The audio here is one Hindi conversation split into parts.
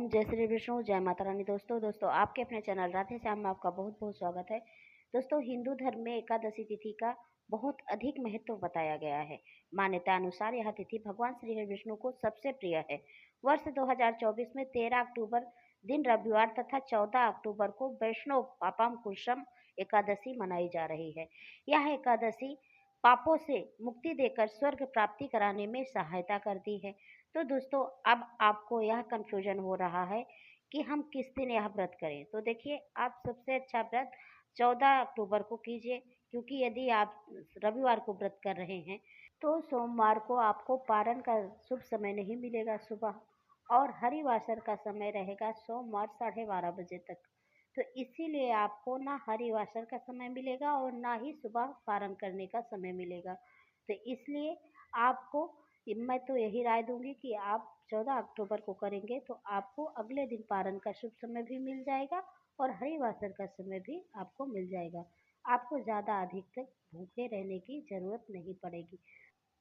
ओम जय श्री विष्णु, जय माता रानी। दोस्तों आपके अपने चैनल राधे श्याम में आपका बहुत बहुत स्वागत है। दोस्तों, हिंदू धर्म में एकादशी तिथि का बहुत अधिक महत्व बताया गया है। मान्यता अनुसार यह तिथि भगवान श्री हरि विष्णु को सबसे प्रिय है। वर्ष 2024 में 13 अक्टूबर दिन रविवार तथा 14 अक्टूबर को वैष्णव पापाम कुशम एकादशी मनाई जा रही है। यह एकादशी पापों से मुक्ति देकर स्वर्ग प्राप्ति कराने में सहायता करती है। तो दोस्तों, अब आपको यह कन्फ्यूजन हो रहा है कि हम किस दिन यह व्रत करें। तो देखिए, आप सबसे अच्छा व्रत 14 अक्टूबर को कीजिए, क्योंकि यदि आप रविवार को व्रत कर रहे हैं तो सोमवार को आपको पारण का शुभ समय नहीं मिलेगा सुबह, और हरिवासर का समय रहेगा सोमवार 12:30 बजे तक। तो इसीलिए आपको ना हरिवासर का समय मिलेगा और ना ही सुबह पारण करने का समय मिलेगा। तो इसलिए आपको मैं तो यही राय दूंगी कि आप 14 अक्टूबर को करेंगे तो आपको अगले दिन पारण का शुभ समय भी मिल जाएगा और हरिवासर का समय भी आपको मिल जाएगा। आपको ज़्यादा अधिक तक भूखे रहने की जरूरत नहीं पड़ेगी।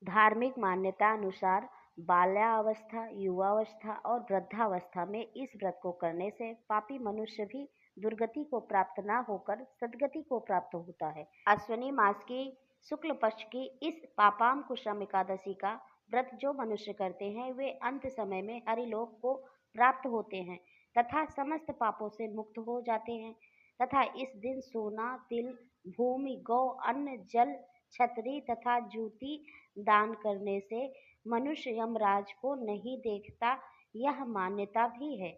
धार्मिक मान्यता अनुसार बाल्यावस्था, युवावस्था और वृद्धावस्था में इस व्रत को करने से पापी मनुष्य भी दुर्गति को प्राप्त न होकर सद्गति को प्राप्त होता है। अश्विनी मास की शुक्ल पक्ष की इस पापाम कुशम एकादशी का व्रत जो मनुष्य करते हैं वे अंत समय में हरिलोक को प्राप्त होते हैं तथा समस्त पापों से मुक्त हो जाते हैं। तथा इस दिन सोना, तिल, भूमि, गौ, अन्न, जल, छतरी तथा जूती दान करने से मनुष्य यमराज को नहीं देखता, यह मान्यता भी है।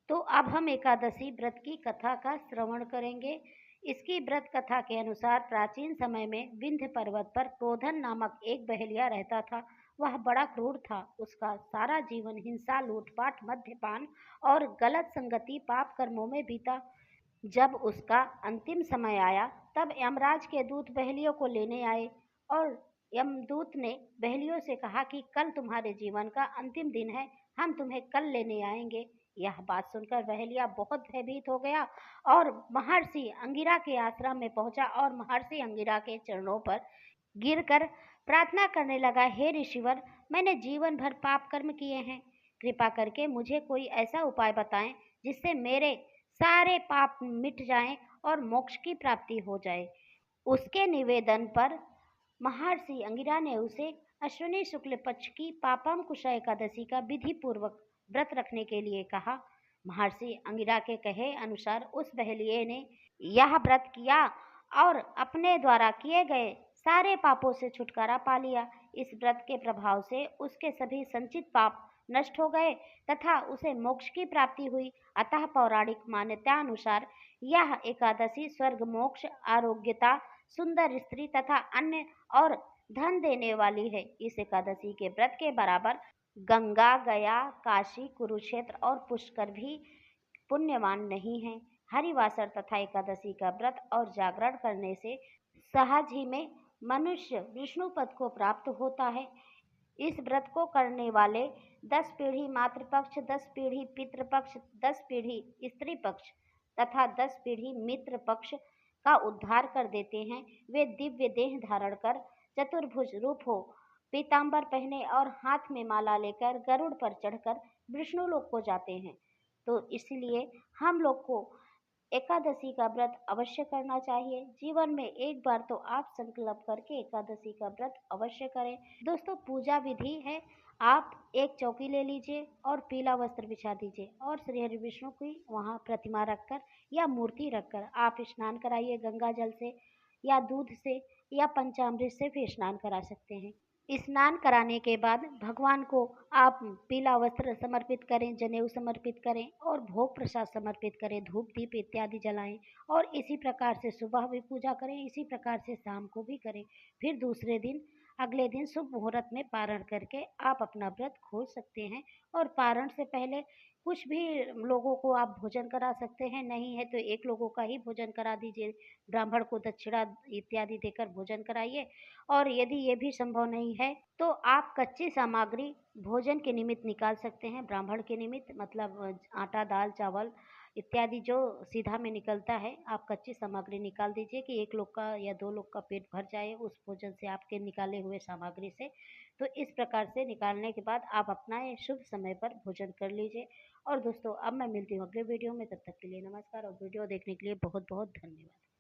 तो अब हम एकादशी व्रत की कथा का श्रवण करेंगे। इसकी व्रत कथा के अनुसार प्राचीन समय में विंध्य पर्वत पर क्रोधन नामक एक बहेलिया रहता था। वह बड़ा क्रूर था। उसका सारा जीवन हिंसा, लूटपाट, मद्यपान और गलत संगति पाप कर्मों में बीता। जब उसका अंतिम समय आया तब यमराज के दूत बहेलियों को लेने आए और यमदूत ने बहेलियों से कहा कि कल तुम्हारे जीवन का अंतिम दिन है, हम तुम्हें कल लेने आएंगे। यह बात सुनकर बहेलिया बहुत भयभीत हो गया और महर्षि अंगिरा के आश्रम में पहुंचा और महर्षि अंगिरा के चरणों पर गिरकर प्रार्थना करने लगा, हे ऋषिवर, मैंने जीवन भर पाप कर्म किए हैं। कृपा करके मुझे कोई ऐसा उपाय बताएं जिससे मेरे सारे पाप मिट जाएं और मोक्ष की प्राप्ति हो जाए। उसके निवेदन पर महर्षि अंगिरा ने उसे अश्विनी शुक्ल पक्ष की पापम कुशा एकादशी का विधि पूर्वक व्रत रखने के लिए कहा। महर्षि अंगिरा के कहे अनुसार उस बहेलिये ने यह व्रत किया और अपने द्वारा किए गए सारे पापों से छुटकारा पा लिया। इस व्रत के प्रभाव से उसके सभी संचित पाप नष्ट हो गए तथा उसे मोक्ष की प्राप्ति हुई। अतः पौराणिक मान्यता अनुसार यह एकादशी स्वर्ग, मोक्ष, आरोग्यता, सुंदर स्त्री तथा अन्य और धन देने वाली है। इस एकादशी के व्रत के बराबर गंगा, गया, काशी, कुरुक्षेत्र और पुष्कर भी पुण्यवान नहीं है। हरिवासर तथा एकादशी का व्रत और जागरण करने से सहज ही में मनुष्य विष्णु पद को प्राप्त होता है। इस व्रत को करने वाले 10 पीढ़ी मातृपक्ष, 10 पीढ़ी पितृपक्ष, 10 पीढ़ी स्त्री पक्ष तथा 10 पीढ़ी मित्र पक्ष का उद्धार कर देते हैं। वे दिव्य देह धारण कर चतुर्भुज रूप हो, पीतांबर पहने और हाथ में माला लेकर गरुड़ पर चढ़कर विष्णु लोक को जाते हैं। तो इसलिए हम लोग को एकादशी का व्रत अवश्य करना चाहिए। जीवन में एक बार तो आप संकल्प करके एकादशी का व्रत अवश्य करें। दोस्तों, पूजा विधि है, आप एक चौकी ले लीजिए और पीला वस्त्र बिछा दीजिए और श्री हरि विष्णु की वहाँ प्रतिमा रखकर या मूर्ति रखकर आप स्नान कराइए गंगा जल से या दूध से या पंचामृत से भी स्नान करा सकते हैं। स्नान कराने के बाद भगवान को आप पीला वस्त्र समर्पित करें, जनेऊ समर्पित करें और भोग प्रसाद समर्पित करें, धूप दीप इत्यादि जलाएं और इसी प्रकार से सुबह भी पूजा करें, इसी प्रकार से शाम को भी करें। फिर दूसरे दिन अगले दिन शुभ मुहूर्त में पारण करके आप अपना व्रत खोल सकते हैं। और पारण से पहले कुछ भी लोगों को आप भोजन करा सकते हैं, नहीं है तो एक लोगों का ही भोजन करा दीजिए, ब्राह्मण को दक्षिणा इत्यादि देकर भोजन कराइए। और यदि ये भी संभव नहीं है तो आप कच्ची सामग्री भोजन के निमित्त निकाल सकते हैं। ब्राह्मण के निमित्त मतलब आटा, दाल, चावल इत्यादि जो सीधा में निकलता है, आप कच्ची सामग्री निकाल दीजिए कि एक लोग का या दो लोग का पेट भर जाए उस भोजन से, आपके निकाले हुए सामग्री से। तो इस प्रकार से निकालने के बाद आप अपना ये शुभ समय पर भोजन कर लीजिए। और दोस्तों अब मैं मिलती हूँ अगले वीडियो में, तब तक के लिए नमस्कार और वीडियो देखने के लिए बहुत-बहुत धन्यवाद।